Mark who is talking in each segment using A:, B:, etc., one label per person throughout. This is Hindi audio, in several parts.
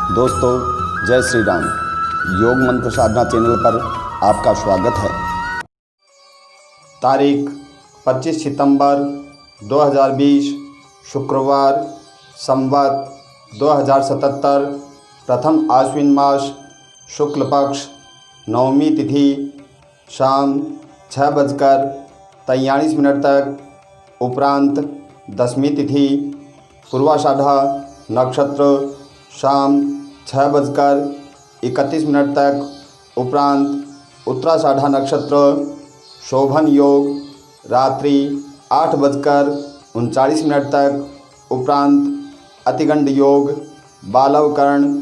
A: दोस्तों, जय श्री राम। योग मंत्र साधना चैनल पर आपका स्वागत है। तारीख 25 सितंबर 2020 शुक्रवार, संवत 2077, प्रथम आश्विन मास, शुक्ल पक्ष, नवमी तिथि, शाम 6:43 तक। उपरांत दसवीं तिथि, पूर्वाषाढ़ा नक्षत्र, शाम 6:31 तक। उपरांत उत्तराषाढ़ा नक्षत्र, शोभन योग, रात्रि 8:39 तक। उपरांत अतिगंड योग, बालवकर्ण,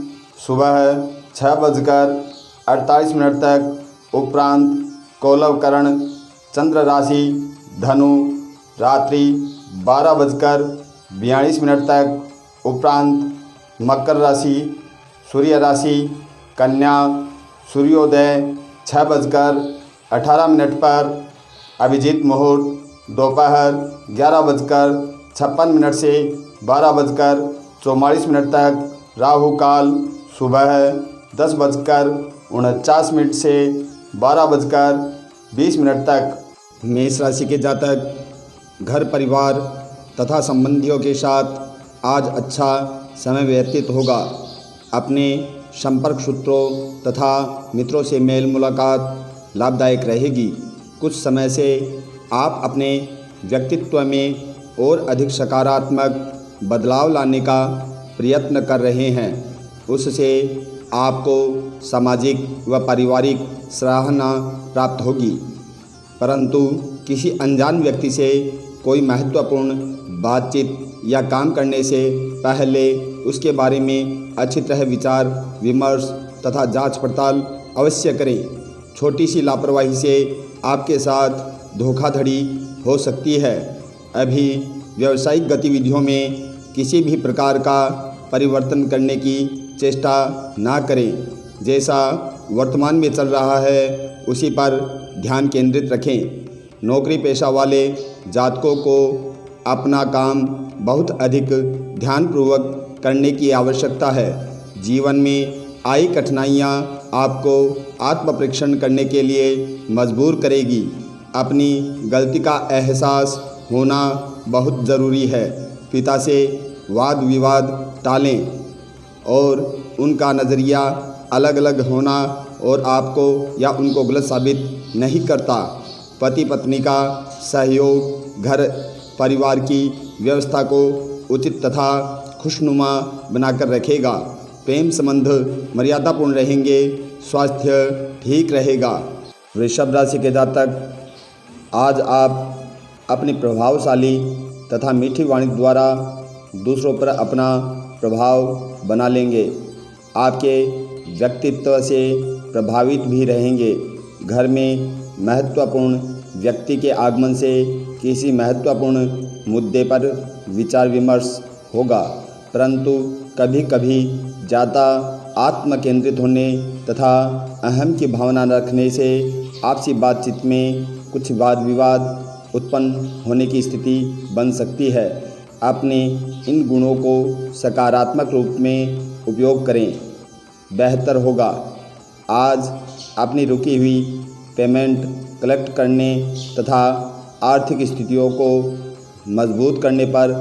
A: सुबह 6:48 तक। उपरांत कोलवकर्ण, चंद्र राशि धनु, रात्रि 12:42 तक। उपरांत मकर राशि, सूर्य राशि कन्या, सूर्योदय 6:18 पर। अभिजीत मुहूर्त दोपहर 11:56 से 12:44 तक। राहु काल सुबह 10:49 से 12:20 तक। मेष राशि के जातक घर परिवार तथा संबंधियों के साथ आज अच्छा समय व्यतीत होगा। अपने संपर्क सूत्रों तथा मित्रों से मेल मुलाकात लाभदायक रहेगी। कुछ समय से आप अपने व्यक्तित्व में और अधिक सकारात्मक बदलाव लाने का प्रयत्न कर रहे हैं। उससे आपको सामाजिक व पारिवारिक सराहना प्राप्त होगी, परंतु किसी अनजान व्यक्ति से कोई महत्वपूर्ण बातचीत या काम करने से पहले उसके बारे में अच्छी तरह विचार विमर्श तथा जांच पड़ताल अवश्य करें। छोटी सी लापरवाही से आपके साथ धोखाधड़ी हो सकती है। अभी व्यावसायिक गतिविधियों में किसी भी प्रकार का परिवर्तन करने की चेष्टा ना करें। जैसा वर्तमान में चल रहा है उसी पर ध्यान केंद्रित रखें। नौकरी पेशा वाले जातकों को अपना काम बहुत अधिक ध्यानपूर्वक करने की आवश्यकता है। जीवन में आई कठिनाइयाँ आपको आत्मपरीक्षण करने के लिए मजबूर करेगी। अपनी गलती का एहसास होना बहुत ज़रूरी है। पिता से वाद विवाद टालें और उनका नज़रिया अलग अलग होना और आपको या उनको गलत साबित नहीं करता। पति पत्नी का सहयोग घर परिवार की व्यवस्था को उचित तथा खुशनुमा बनाकर रखेगा। प्रेम संबंध मर्यादापूर्ण रहेंगे। स्वास्थ्य ठीक रहेगा। वृषभ राशि के जातक आज आप अपनी प्रभावशाली तथा मीठी वाणी द्वारा दूसरों पर अपना प्रभाव बना लेंगे। आपके व्यक्तित्व से प्रभावित भी रहेंगे। घर में महत्वपूर्ण व्यक्ति के आगमन से किसी महत्वपूर्ण मुद्दे पर विचार विमर्श होगा, परंतु कभी कभी ज़्यादा आत्म केंद्रित होने तथा अहम की भावना रखने से आपसी बातचीत में कुछ वाद विवाद उत्पन्न होने की स्थिति बन सकती है। अपने इन गुणों को सकारात्मक रूप में उपयोग करें, बेहतर होगा। आज अपनी रुकी हुई पेमेंट कलेक्ट करने तथा आर्थिक स्थितियों को मजबूत करने पर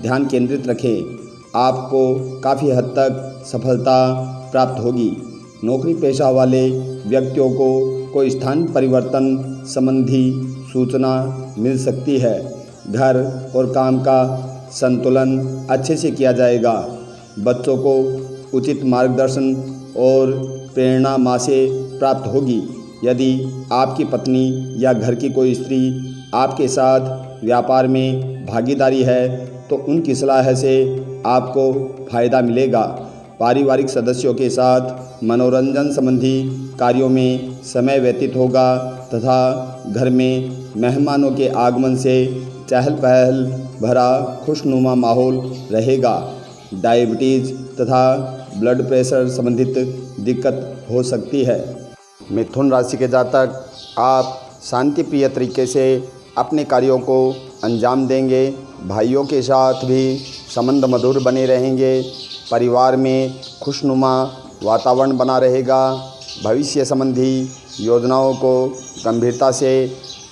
A: ध्यान केंद्रित रखें। आपको काफ़ी हद तक सफलता प्राप्त होगी। नौकरी पेशा वाले व्यक्तियों को कोई स्थान परिवर्तन संबंधी सूचना मिल सकती है। घर और काम का संतुलन अच्छे से किया जाएगा। बच्चों को उचित मार्गदर्शन और प्रेरणा माँ से प्राप्त होगी। यदि आपकी पत्नी या घर की कोई स्त्री आपके साथ व्यापार में भागीदारी है तो उनकी सलाह से आपको फ़ायदा मिलेगा। पारिवारिक सदस्यों के साथ मनोरंजन संबंधी कार्यों में समय व्यतीत होगा तथा घर में मेहमानों के आगमन से चहल पहल भरा खुशनुमा माहौल रहेगा। डायबिटीज़ तथा ब्लड प्रेशर संबंधित दिक्कत हो सकती है। मिथुन राशि के जातक आप शांति प्रिय तरीके से अपने कार्यों को अंजाम देंगे। भाइयों के साथ भी संबंध मधुर बने रहेंगे। परिवार में खुशनुमा वातावरण बना रहेगा। भविष्य संबंधी योजनाओं को गंभीरता से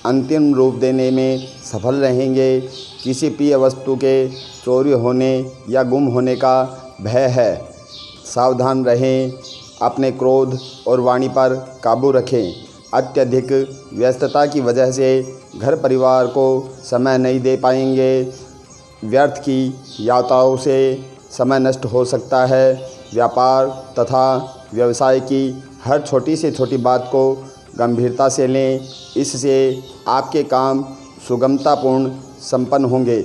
A: अंतिम रूप देने में सफल रहेंगे। किसी प्रिय वस्तु के चोरी होने या गुम होने का भय है। सावधान रहें, अपने क्रोध और वाणी पर काबू रखें। अत्यधिक व्यस्तता की वजह से घर परिवार को समय नहीं दे पाएंगे। व्यर्थ की यात्राओं से समय नष्ट हो सकता है। व्यापार तथा व्यवसाय की हर छोटी से छोटी बात को गंभीरता से लें, इससे आपके काम सुगमतापूर्ण संपन्न होंगे।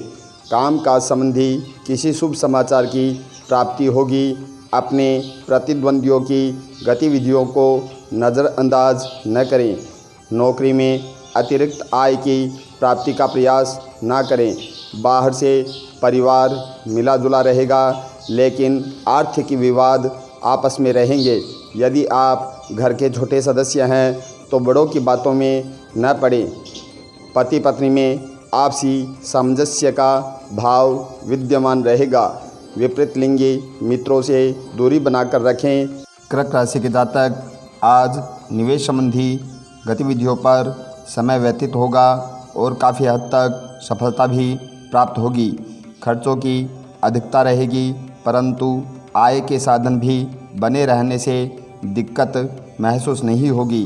A: काम काज संबंधी किसी शुभ समाचार की प्राप्ति होगी। अपने प्रतिद्वंदियों की गतिविधियों को नज़रअंदाज न करें। नौकरी में अतिरिक्त आय की प्राप्ति का प्रयास ना करें। बाहर से परिवार मिला जुला रहेगा, लेकिन आर्थिक विवाद आपस में रहेंगे। यदि आप घर के छोटे सदस्य हैं तो बड़ों की बातों में न पड़ें। पति पत्नी में आपसी सामंजस्य का भाव विद्यमान रहेगा। विपरीत लिंगी मित्रों से दूरी बनाकर रखें। कर्क राशि के जातक आज निवेश संबंधी गतिविधियों पर समय व्यतीत होगा और काफ़ी हद तक सफलता भी प्राप्त होगी। खर्चों की अधिकता रहेगी, परंतु आय के साधन भी बने रहने से दिक्कत महसूस नहीं होगी।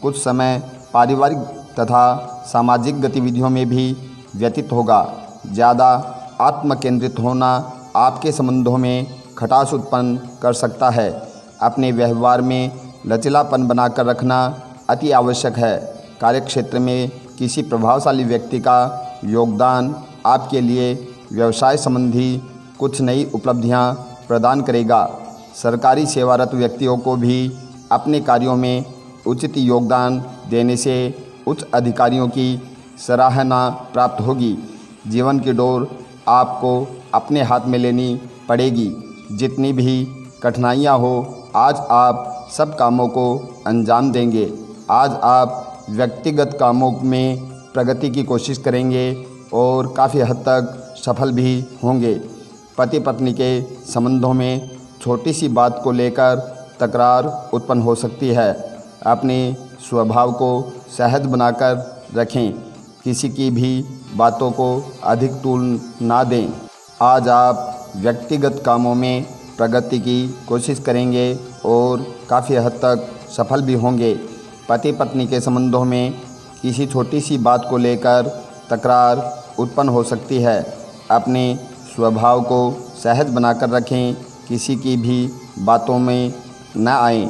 A: कुछ समय पारिवारिक तथा सामाजिक गतिविधियों में भी व्यतीत होगा। ज़्यादा आत्मकेंद्रित होना आपके संबंधों में खटास उत्पन्न कर सकता है। अपने व्यवहार में लचीलापन बनाकर रखना अति आवश्यक है। कार्यक्षेत्र में किसी प्रभावशाली व्यक्ति का योगदान आपके लिए व्यवसाय संबंधी कुछ नई उपलब्धियां प्रदान करेगा। सरकारी सेवारत व्यक्तियों को भी अपने कार्यों में उचित योगदान देने से उच्च अधिकारियों की सराहना प्राप्त होगी। जीवन की डोर आपको अपने हाथ में लेनी पड़ेगी। जितनी भी कठिनाइयाँ हो, आज आप सब कामों को अंजाम देंगे। आज आप व्यक्तिगत कामों में प्रगति की कोशिश करेंगे और काफ़ी हद तक सफल भी होंगे। पति पत्नी के संबंधों में छोटी सी बात को लेकर तकरार उत्पन्न हो सकती है। अपने स्वभाव को सहज बनाकर रखें। किसी की भी बातों को अधिक तूल ना दें। आज आप व्यक्तिगत कामों में प्रगति की कोशिश करेंगे और काफ़ी हद तक सफल भी होंगे। पति पत्नी के संबंधों में किसी छोटी सी बात को लेकर तकरार उत्पन्न हो सकती है। अपने स्वभाव को सहज बनाकर रखें। किसी की भी बातों में न आएं।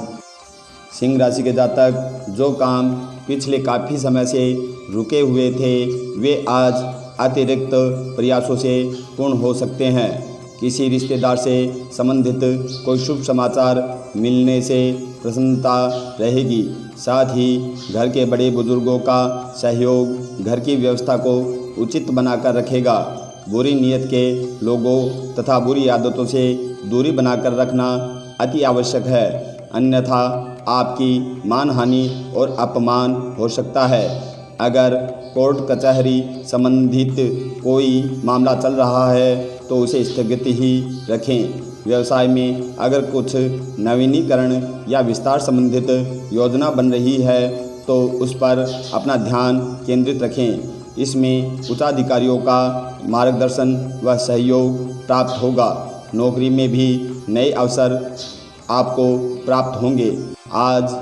B: सिंह राशि के जातक जो काम पिछले काफ़ी समय से रुके हुए थे वे आज अतिरिक्त प्रयासों से पूर्ण हो सकते हैं। किसी रिश्तेदार से संबंधित कोई शुभ समाचार मिलने से प्रसन्नता रहेगी। साथ ही घर के बड़े बुजुर्गों का सहयोग घर की व्यवस्था को उचित बनाकर रखेगा। बुरी नीयत के लोगों तथा बुरी आदतों से दूरी बनाकर रखना अति आवश्यक है, अन्यथा आपकी मानहानि और अपमान हो सकता है। अगर कोर्ट कचहरी संबंधित कोई मामला चल रहा है तो उसे स्थगित ही रखें। व्यवसाय में अगर कुछ नवीनीकरण या विस्तार संबंधित योजना बन रही है तो उस पर अपना ध्यान केंद्रित रखें। इसमें उच्चाधिकारियों का मार्गदर्शन व सहयोग प्राप्त होगा। नौकरी में भी नए अवसर आपको प्राप्त होंगे। आज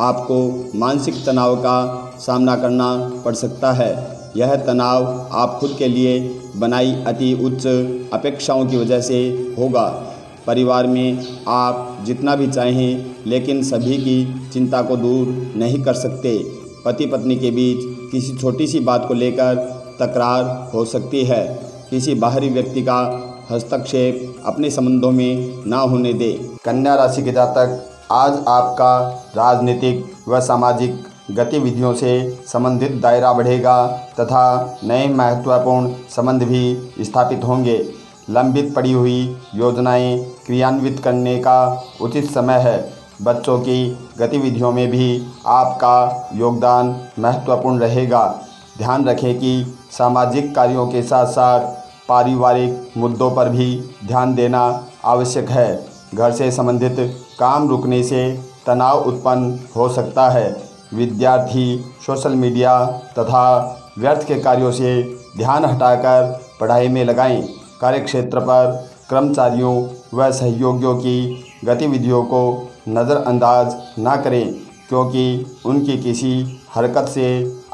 B: आपको मानसिक तनाव का सामना करना पड़ सकता है। यह तनाव आप खुद के लिए बनाई अति उच्च अपेक्षाओं की वजह से होगा। परिवार में आप जितना भी चाहें लेकिन सभी की चिंता को दूर नहीं कर सकते। पति पत्नी के बीच किसी छोटी सी बात को लेकर तकरार हो सकती है। किसी बाहरी व्यक्ति का हस्तक्षेप अपने संबंधों में ना होने दे।
A: कन्या राशि के जातक आज आपका राजनीतिक व सामाजिक गतिविधियों से संबंधित दायरा बढ़ेगा तथा नए महत्वपूर्ण संबंध भी स्थापित होंगे। लंबित पड़ी हुई योजनाएं क्रियान्वित करने का उचित समय है। बच्चों की गतिविधियों में भी आपका योगदान महत्वपूर्ण रहेगा। ध्यान रखें कि सामाजिक कार्यों के साथ साथ पारिवारिक मुद्दों पर भी ध्यान देना
B: आवश्यक है। घर से संबंधित काम रुकने से तनाव उत्पन्न हो सकता है। विद्यार्थी सोशल मीडिया तथा व्यर्थ के कार्यों से ध्यान हटाकर पढ़ाई में लगाएं। कार्यक्षेत्र पर कर्मचारियों व सहयोगियों की गतिविधियों को नज़रअंदाज न करें, क्योंकि उनकी किसी हरकत से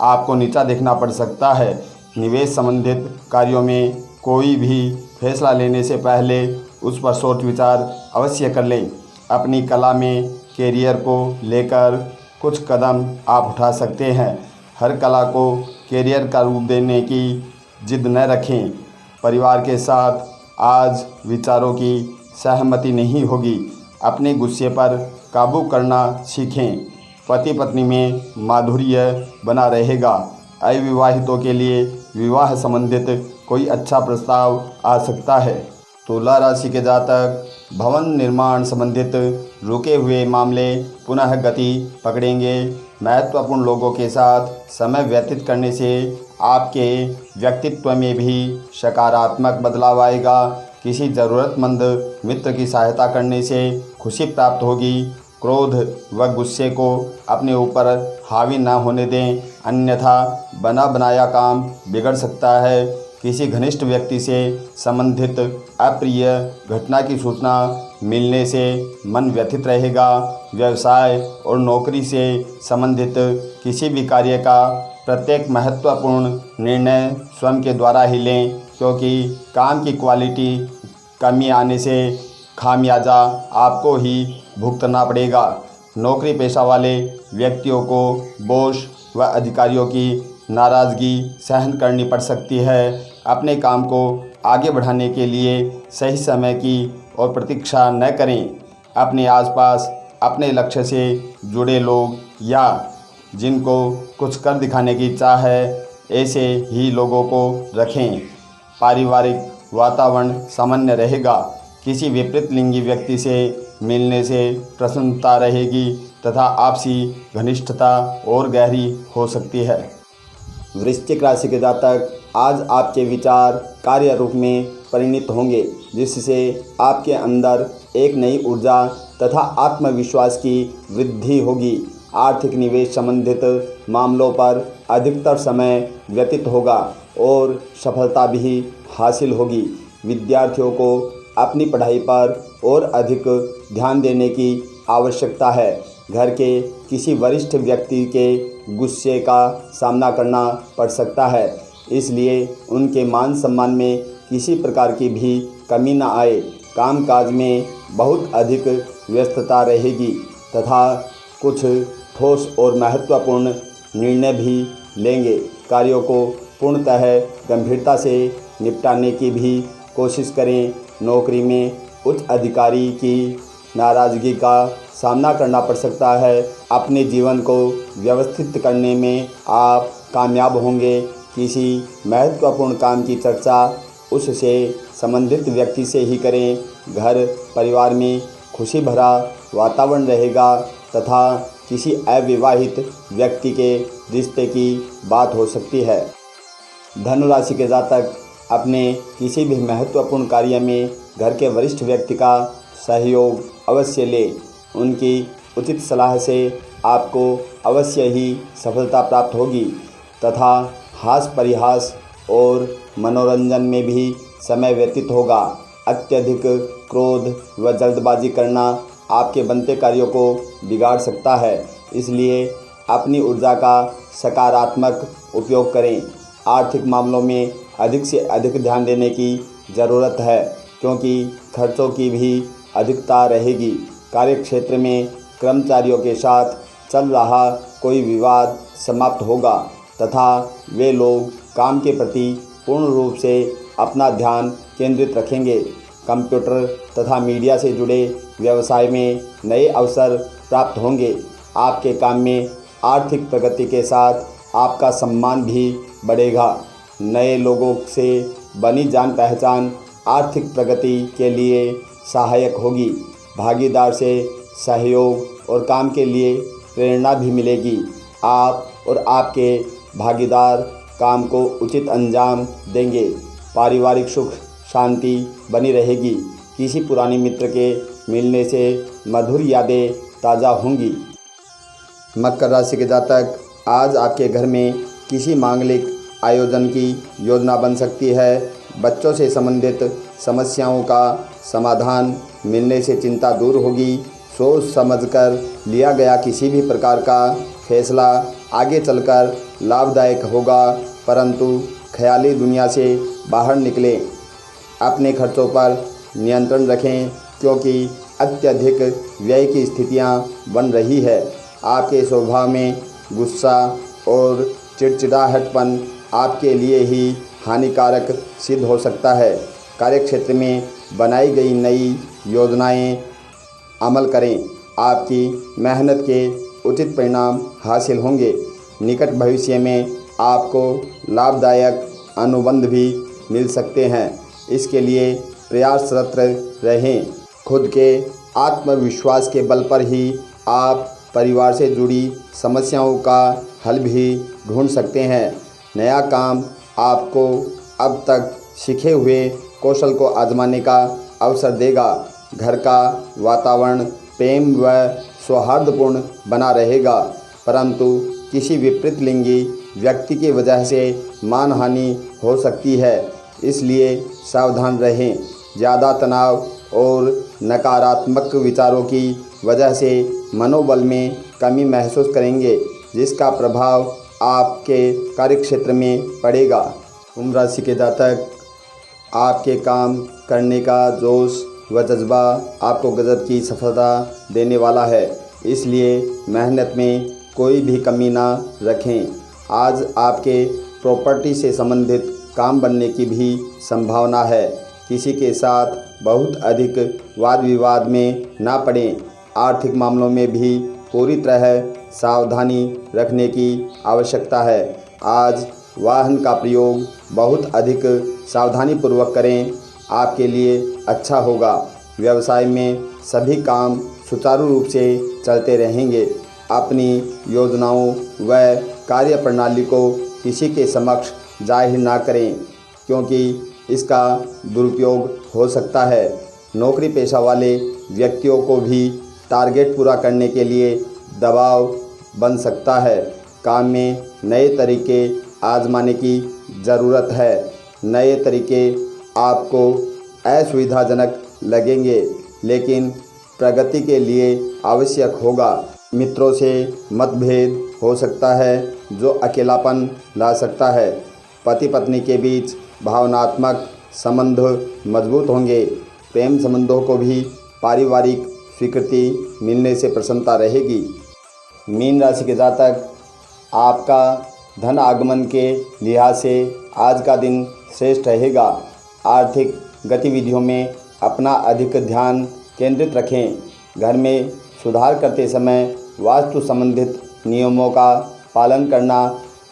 B: आपको नीचा देखना पड़ सकता है। निवेश संबंधित कार्यों में कोई भी फैसला लेने से पहले उस पर सोच विचार अवश्य कर लें। अपनी कला में कैरियर को लेकर कुछ कदम आप उठा सकते हैं। हर कला को कैरियर का रूप देने की जिद न रखें। परिवार के साथ आज विचारों की सहमति नहीं होगी। अपने गुस्से पर काबू करना सीखें। पति पत्नी में माधुर्य बना रहेगा। अविवाहितों के लिए विवाह संबंधित कोई अच्छा प्रस्ताव आ सकता है। तुला राशि के जातक भवन निर्माण संबंधित रुके हुए मामले पुनः गति पकड़ेंगे। महत्वपूर्ण लोगों के साथ समय व्यतीत करने से आपके व्यक्तित्व में भी सकारात्मक बदलाव आएगा। किसी ज़रूरतमंद मित्र की सहायता करने से खुशी प्राप्त होगी। क्रोध व गुस्से को अपने ऊपर हावी न होने दें, अन्यथा बना बनाया काम बिगड़ सकता है। किसी घनिष्ठ व्यक्ति से संबंधित अप्रिय घटना की सूचना मिलने से मन व्यथित रहेगा। व्यवसाय और नौकरी से संबंधित किसी भी कार्य का प्रत्येक महत्वपूर्ण निर्णय स्वयं के द्वारा ही लें, क्योंकि काम की क्वालिटी कमी आने से खामियाजा आपको ही भुगतना पड़ेगा। नौकरी पेशा वाले व्यक्तियों को बॉस व अधिकारियों की नाराज़गी सहन करनी पड़ सकती है। अपने काम को आगे बढ़ाने के लिए सही समय की और प्रतीक्षा न करें। अपने आसपास अपने लक्ष्य से जुड़े लोग या जिनको कुछ कर दिखाने की चाह है, ऐसे ही लोगों को रखें। पारिवारिक वातावरण सामान्य रहेगा। किसी विपरीत लिंगी व्यक्ति से मिलने से प्रसन्नता रहेगी तथा आपसी घनिष्ठता और गहरी हो सकती है।
A: वृश्चिक राशि के जातक आज आपके विचार कार्य रूप में परिणत होंगे, जिससे आपके अंदर एक नई ऊर्जा तथा आत्मविश्वास की वृद्धि होगी। आर्थिक निवेश संबंधित मामलों पर अधिकतर समय व्यतीत होगा और सफलता भी हासिल होगी। विद्यार्थियों को अपनी पढ़ाई पर और अधिक ध्यान देने की आवश्यकता है। घर के किसी वरिष्ठ व्यक्ति के गुस्से का सामना करना पड़ सकता है, इसलिए उनके मान सम्मान में किसी प्रकार की भी कमी न आए। कामकाज में बहुत अधिक व्यस्तता रहेगी तथा कुछ ठोस और महत्वपूर्ण निर्णय भी लेंगे। कार्यों को पूर्णतः गंभीरता से निपटाने की भी कोशिश करें। नौकरी में उच्च अधिकारी की नाराज़गी का सामना करना पड़ सकता है। अपने जीवन को व्यवस्थित करने में आप कामयाब होंगे। किसी महत्वपूर्ण काम की चर्चा उससे संबंधित व्यक्ति से ही करें। घर परिवार में खुशी भरा वातावरण रहेगा तथा किसी अविवाहित व्यक्ति के रिश्ते की बात हो सकती है। धनु राशि के जातक अपने किसी भी महत्वपूर्ण कार्य में घर के वरिष्ठ व्यक्ति का सहयोग अवश्य लें। उनकी उचित सलाह से आपको अवश्य ही सफलता प्राप्त होगी तथा हास परिहास और मनोरंजन में भी समय व्यतीत होगा। अत्यधिक क्रोध व जल्दबाजी करना आपके बनते कार्यों को बिगाड़ सकता है, इसलिए अपनी ऊर्जा का सकारात्मक उपयोग करें। आर्थिक मामलों में अधिक से अधिक ध्यान देने की ज़रूरत है, क्योंकि खर्चों की भी अधिकता रहेगी। कार्यक्षेत्र में कर्मचारियों के साथ चल रहा कोई विवाद समाप्त होगा तथा वे लोग काम के प्रति पूर्ण रूप से अपना ध्यान केंद्रित रखेंगे। कंप्यूटर तथा मीडिया से जुड़े व्यवसाय में नए अवसर प्राप्त होंगे। आपके काम में आर्थिक प्रगति के साथ आपका सम्मान भी बढ़ेगा। नए लोगों से बनी जान पहचान आर्थिक प्रगति के लिए सहायक होगी। भागीदार से सहयोग और काम के लिए प्रेरणा भी मिलेगी। आप और आपके भागीदार काम को उचित अंजाम देंगे। पारिवारिक सुख शांति बनी रहेगी।
B: किसी पुराने मित्र के मिलने से मधुर यादें ताज़ा होंगी।
A: मकर राशि के जातक, आज आपके घर में किसी मांगलिक आयोजन की योजना बन सकती है। बच्चों से संबंधित समस्याओं का समाधान मिलने से चिंता दूर होगी। सोच समझकर लिया गया किसी भी प्रकार का फैसला आगे चलकर लाभदायक होगा, परंतु ख्याली दुनिया से बाहर निकलें। अपने खर्चों पर नियंत्रण रखें, क्योंकि अत्यधिक व्यय की स्थितियां बन रही है। आपके स्वभाव में गुस्सा और चिड़चिड़ाहटपन आपके लिए ही हानिकारक सिद्ध हो सकता है। कार्यक्षेत्र में बनाई गई नई योजनाएं अमल करें, आपकी मेहनत के उचित परिणाम हासिल होंगे। निकट भविष्य में आपको लाभदायक अनुबंध भी मिल सकते हैं, इसके लिए प्रयासरत रहें। खुद के आत्मविश्वास के बल पर ही आप परिवार से जुड़ी समस्याओं का हल भी ढूंढ सकते हैं। नया काम आपको अब तक सीखे हुए कौशल को आजमाने का अवसर देगा। घर का वातावरण प्रेम व सौहार्दपूर्ण बना रहेगा, परंतु किसी विपरीत लिंगी व्यक्ति की वजह से मानहानि हो सकती है, इसलिए सावधान रहें। ज़्यादा तनाव और नकारात्मक विचारों की वजह से मनोबल में कमी महसूस करेंगे, जिसका प्रभाव आपके कार्यक्षेत्र में पड़ेगा। कुंभ राशि के जातक, आपके काम करने का जोश व जज्बा आपको गजब की सफलता देने वाला है, इसलिए मेहनत में कोई भी कमी ना रखें। आज आपके प्रॉपर्टी से संबंधित काम बनने की भी संभावना है। किसी के साथ बहुत अधिक वाद विवाद में ना पड़ें। आर्थिक मामलों में भी पूरी तरह सावधानी रखने की आवश्यकता है। आज वाहन का प्रयोग बहुत अधिक सावधानीपूर्वक करें, आपके लिए अच्छा होगा। व्यवसाय में सभी काम सुचारू रूप से चलते रहेंगे। अपनी योजनाओं व कार्यप्रणाली को किसी के समक्ष जाहिर ना करें, क्योंकि इसका दुरुपयोग हो सकता है। नौकरी पेशा वाले व्यक्तियों को भी टारगेट पूरा करने के लिए दबाव बन सकता है। काम में नए तरीके आजमाने की ज़रूरत है। नए तरीके आपको असुविधाजनक लगेंगे, लेकिन प्रगति के लिए आवश्यक होगा। मित्रों से मतभेद हो सकता है, जो अकेलापन ला सकता है। पति पत्नी के बीच भावनात्मक संबंध मजबूत होंगे। प्रेम संबंधों को भी पारिवारिक स्वीकृति मिलने से प्रसन्नता रहेगी। मीन राशि के जातक, आपका धन आगमन के लिहाज से आज का दिन श्रेष्ठ रहेगा। आर्थिक गतिविधियों में अपना अधिक ध्यान केंद्रित रखें। घर में सुधार करते समय वास्तु संबंधित नियमों का पालन करना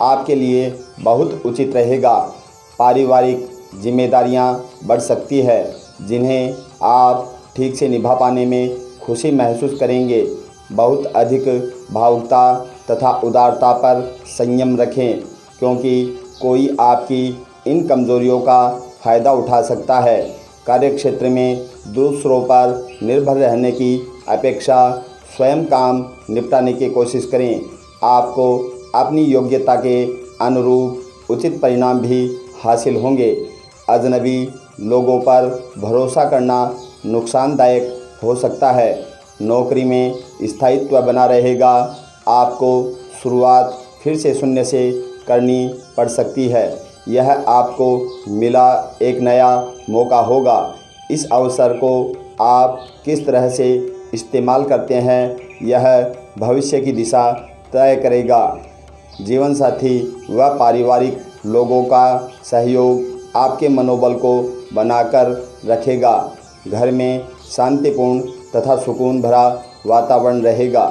A: आपके लिए बहुत उचित रहेगा। पारिवारिक जिम्मेदारियां बढ़ सकती है, जिन्हें आप ठीक से निभा पाने में खुशी महसूस करेंगे। बहुत अधिक भावुकता तथा उदारता पर संयम रखें, क्योंकि कोई आपकी इन कमजोरियों का फ़ायदा उठा सकता है। कार्यक्षेत्र में दूसरों पर निर्भर रहने की अपेक्षा स्वयं काम निपटाने की कोशिश करें। आपको अपनी योग्यता के अनुरूप उचित परिणाम भी हासिल होंगे। अजनबी लोगों पर भरोसा करना नुकसानदायक हो सकता है। नौकरी में स्थायित्व बना रहेगा। आपको शुरुआत फिर से शून्य से करनी पड़ सकती है। यह आपको मिला एक नया मौका होगा। इस अवसर को आप किस तरह से इस्तेमाल करते हैं, यह भविष्य की दिशा तय करेगा। जीवन साथी व पारिवारिक लोगों का सहयोग आपके मनोबल को बनाकर रखेगा। घर में शांतिपूर्ण तथा सुकून भरा वातावरण रहेगा।